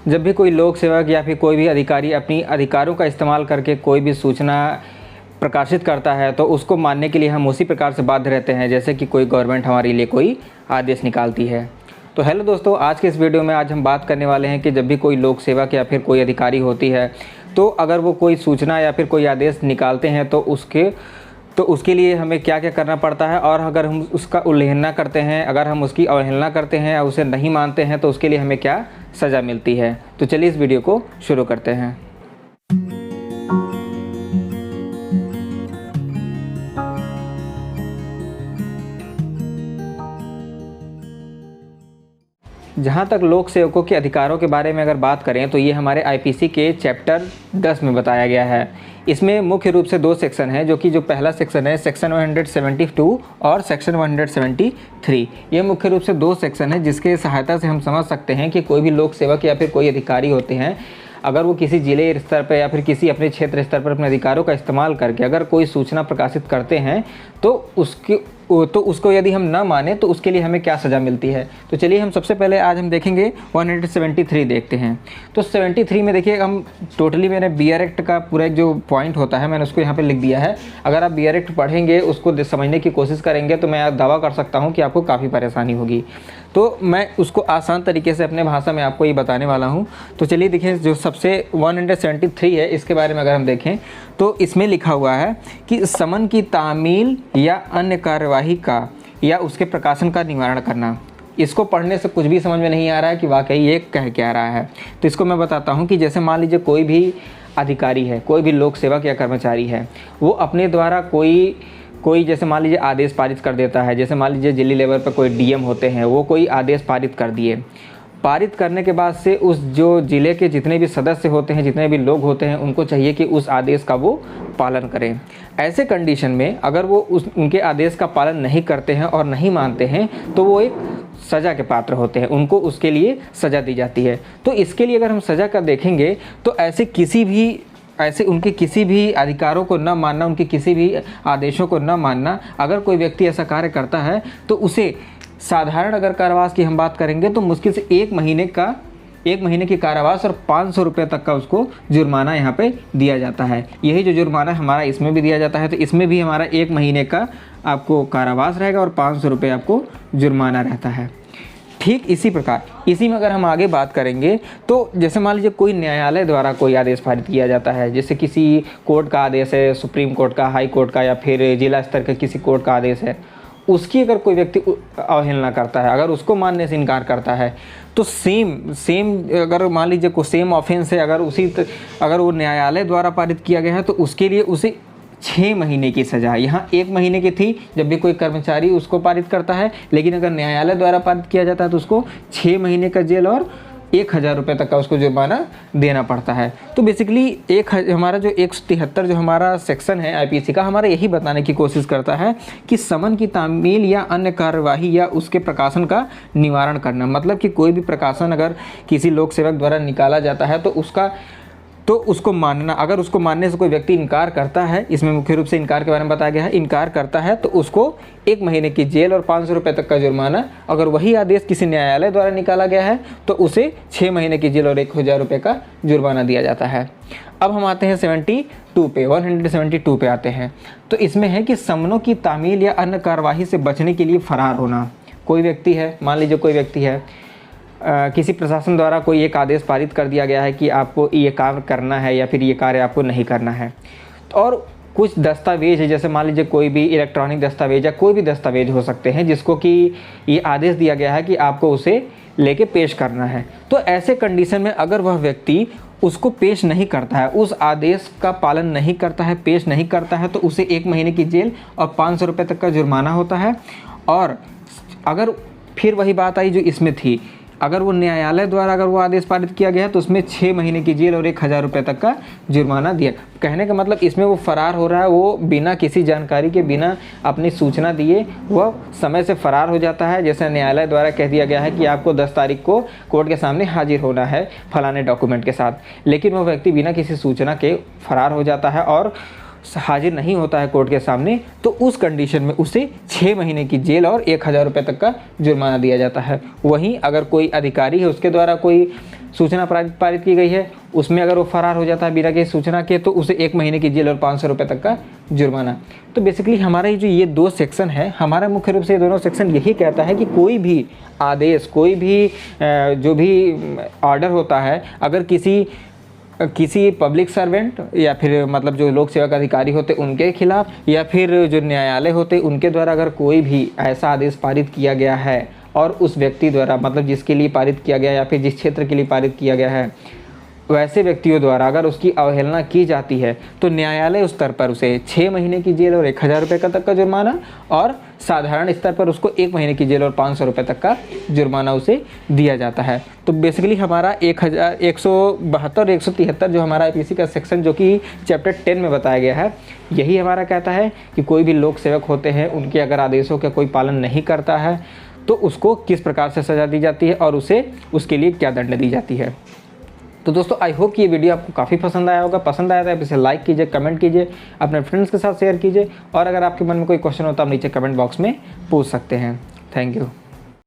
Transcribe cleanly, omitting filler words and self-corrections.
जब भी कोई लोक सेवक या फिर कोई भी अधिकारी अपनी अधिकारों का इस्तेमाल करके कोई भी सूचना प्रकाशित करता है तो उसको मानने के लिए हम उसी प्रकार से बाध्य रहते हैं जैसे कि कोई गवर्नमेंट हमारे लिए कोई आदेश निकालती है। तो हेलो दोस्तों, आज के इस वीडियो में आज हम बात करने वाले हैं कि जब भी कोई लोक सेवक या फिर कोई अधिकारी होती है तो अगर वो कोई सूचना या फिर कोई आदेश निकालते हैं तो उसके लिए हमें क्या क्या करना पड़ता है, और अगर हम उसका उल्लंघन करते हैं, अगर हम उसकी अवहेलना करते हैं या उसे नहीं मानते हैं तो उसके लिए हमें क्या सज़ा मिलती है। तो चलिए इस वीडियो को शुरू करते हैं। जहाँ तक लोक सेवकों के अधिकारों के बारे में अगर बात करें तो ये हमारे आईपीसी के चैप्टर 10 में बताया गया है। इसमें मुख्य रूप से 2 सेक्शन हैं, जो पहला सेक्शन है सेक्शन 172 और सेक्शन 173। ये मुख्य रूप से 2 सेक्शन है जिसके सहायता से हम समझ सकते हैं कि कोई भी लोक सेवक या फिर कोई अधिकारी होते हैं, अगर वो किसी जिले स्तर पर या फिर किसी अपने क्षेत्र स्तर पर अपने अधिकारों का इस्तेमाल करके अगर कोई सूचना प्रकाशित करते हैं तो उसको यदि हम ना माने तो उसके लिए हमें क्या सज़ा मिलती है। तो चलिए हम सबसे पहले आज हम देखेंगे 173 देखते हैं। तो 73 में देखिए हम टोटली मैंने बीआर एक्ट का पूरा एक जो पॉइंट होता है मैंने उसको यहाँ पे लिख दिया है। अगर आप बीआर एक्ट पढ़ेंगे, उसको समझने की कोशिश करेंगे तो मैं दावा कर सकता हूँ कि आपको काफ़ी परेशानी होगी। तो मैं उसको आसान तरीके से अपने भाषा में आपको ये बताने वाला हूँ। तो चलिए देखिए, जो सबसे 173 है इसके बारे में अगर हम देखें तो इसमें लिखा हुआ है कि समन की तामील या अन्य कार्यवाही का या उसके प्रकाशन का निवारण करना। इसको पढ़ने से कुछ भी समझ में नहीं आ रहा है कि वाकई ये कह क्या रहा है। तो इसको मैं बताता हूँ कि जैसे मान लीजिए कोई भी अधिकारी है, कोई भी लोक सेवक या कर्मचारी है, वो अपने द्वारा कोई जैसे मान लीजिए आदेश पारित कर देता है। जैसे मान लीजिए जिले लेवल पर कोई डीएम होते हैं, वो कोई आदेश पारित कर दिए। पारित करने के बाद से उस जो ज़िले के जितने भी सदस्य होते हैं, जितने भी लोग होते हैं, उनको चाहिए कि उस आदेश का वो पालन करें। ऐसे कंडीशन में अगर वो उनके आदेश का पालन नहीं करते हैं और नहीं मानते हैं तो वो एक सज़ा के पात्र होते हैं, उनको उसके लिए सज़ा दी जाती है। तो इसके लिए अगर हम सज़ा का देखेंगे तो उनके किसी भी अधिकारों को न मानना, उनके किसी भी आदेशों को न मानना, अगर कोई व्यक्ति ऐसा कार्य करता है तो उसे साधारण अगर कारावास की हम बात करेंगे तो मुश्किल से 1 महीने की कारावास और 500 रुपये तक का उसको जुर्माना यहाँ पे दिया जाता है। यही जो जुर्माना हमारा इसमें भी दिया जाता है, तो इसमें भी हमारा 1 महीने का आपको कारावास रहेगा और 500 रुपये आपको जुर्माना रहता है। ठीक इसी प्रकार इसी में अगर हम आगे बात करेंगे तो जैसे मान लीजिए कोई न्यायालय द्वारा कोई आदेश पारित किया जाता है, जैसे किसी कोर्ट का आदेश है, सुप्रीम कोर्ट का, हाई कोर्ट का, या फिर जिला स्तर का किसी कोर्ट का आदेश है, उसकी अगर कोई व्यक्ति अवहेलना करता है, अगर उसको मानने से इनकार करता है तो सेम अगर मान लीजिए कोई सेम ऑफेंस है, अगर वो न्यायालय द्वारा पारित किया गया है तो उसके लिए उसे 6 महीने की सज़ा है। यहाँ 1 महीने की थी जब भी कोई कर्मचारी उसको पारित करता है, लेकिन अगर न्यायालय द्वारा पारित किया जाता है तो उसको 6 महीने का जेल और 1000 रुपये तक का उसको जुर्माना देना पड़ता है। तो बेसिकली हमारा जो 173 जो हमारा सेक्शन है आईपीसी का, हमारा यही बताने की कोशिश करता है कि समन की तामील या अन्य कार्यवाही या उसके प्रकाशन का निवारण करना। मतलब कि कोई भी प्रकाशन अगर किसी लोक सेवक द्वारा निकाला जाता है तो उसको मानना। अगर उसको मानने से कोई व्यक्ति इनकार करता है, इसमें मुख्य रूप से इनकार के बारे में बताया गया है, इनकार करता है तो उसको 1 महीने की जेल और 500 रुपये तक का जुर्माना। अगर वही आदेश किसी न्यायालय द्वारा निकाला गया है तो उसे 6 महीने की जेल और 1000 रुपये का जुर्माना दिया जाता है। अब हम आते हैं 172 पे आते हैं। तो इसमें है कि समनों की तामील या अन्य कार्यवाही से बचने के लिए फरार होना। कोई व्यक्ति है, मान लीजिए कोई व्यक्ति है, किसी प्रशासन द्वारा कोई एक आदेश पारित कर दिया गया है कि आपको ये कार्य करना है या फिर ये कार्य आपको नहीं करना है, और कुछ दस्तावेज है, जैसे मान लीजिए कोई भी इलेक्ट्रॉनिक दस्तावेज या कोई भी दस्तावेज हो सकते हैं जिसको कि ये आदेश दिया गया है कि आपको उसे लेके पेश करना है। तो ऐसे कंडीशन में अगर वह व्यक्ति उसको पेश नहीं करता है, उस आदेश का पालन नहीं करता है, पेश नहीं करता है, तो उसे 1 महीने की जेल और 500 रुपये तक का जुर्माना होता है। और अगर फिर वही बात आई जो इसमें थी, अगर वो न्यायालय द्वारा अगर वो आदेश पारित किया गया है तो उसमें 6 महीने की जेल और 1000 रुपये तक का जुर्माना दिया। कहने का मतलब इसमें वो फरार हो रहा है, वो बिना किसी जानकारी के, बिना अपनी सूचना दिए वह समय से फरार हो जाता है। जैसे न्यायालय द्वारा कह दिया गया है कि आपको 10 तारीख को कोर्ट के सामने हाजिर होना है फलाने डॉक्यूमेंट के साथ, लेकिन वह व्यक्ति बिना किसी सूचना के फरार हो जाता है और हाजिर नहीं होता है कोर्ट के सामने, तो उस कंडीशन में उसे 6 महीने की जेल और 1000 रुपये तक का जुर्माना दिया जाता है। वहीं अगर कोई अधिकारी है उसके द्वारा कोई सूचना पारित की गई है, उसमें अगर वो फरार हो जाता है बिना किसी सूचना के, तो उसे 1 महीने की जेल और 500 रुपये तक का जुर्माना। तो बेसिकली हमारा ये जो ये 2 सेक्शन है, हमारा मुख्य रूप से ये दोनों सेक्शन यही कहता है कि कोई भी आदेश, कोई भी जो भी ऑर्डर होता है, अगर किसी पब्लिक सर्वेंट या फिर मतलब जो लोक सेवक अधिकारी होते उनके खिलाफ, या फिर जो न्यायालय होते उनके द्वारा अगर कोई भी ऐसा आदेश पारित किया गया है और उस व्यक्ति द्वारा, मतलब जिसके लिए पारित किया गया या फिर जिस क्षेत्र के लिए पारित किया गया है, वैसे व्यक्तियों द्वारा अगर उसकी अवहेलना की जाती है, तो न्यायालय स्तर पर उसे 6 महीने की जेल और 1000 रुपये का तक का जुर्माना, और साधारण स्तर पर उसको 1 महीने की जेल और 500 रुपये तक का जुर्माना उसे दिया जाता है। तो बेसिकली हमारा 1172 और 173 जो हमारा IPC का सेक्शन जो कि चैप्टर 10 में बताया गया है, यही हमारा कहता है कि कोई भी लोक सेवक होते हैं, उनके अगर आदेशों का कोई पालन नहीं करता है तो उसको किस प्रकार से सज़ा दी जाती है और उसे उसके लिए क्या दंड दी जाती है। तो दोस्तों आई होप कि ये वीडियो आपको काफ़ी पसंद आया होगा। पसंद आया तो आप इसे लाइक कीजिए, कमेंट कीजिए, अपने फ्रेंड्स के साथ शेयर कीजिए, और अगर आपके मन में कोई क्वेश्चन हो तो आप नीचे कमेंट बॉक्स में पूछ सकते हैं। Thank you.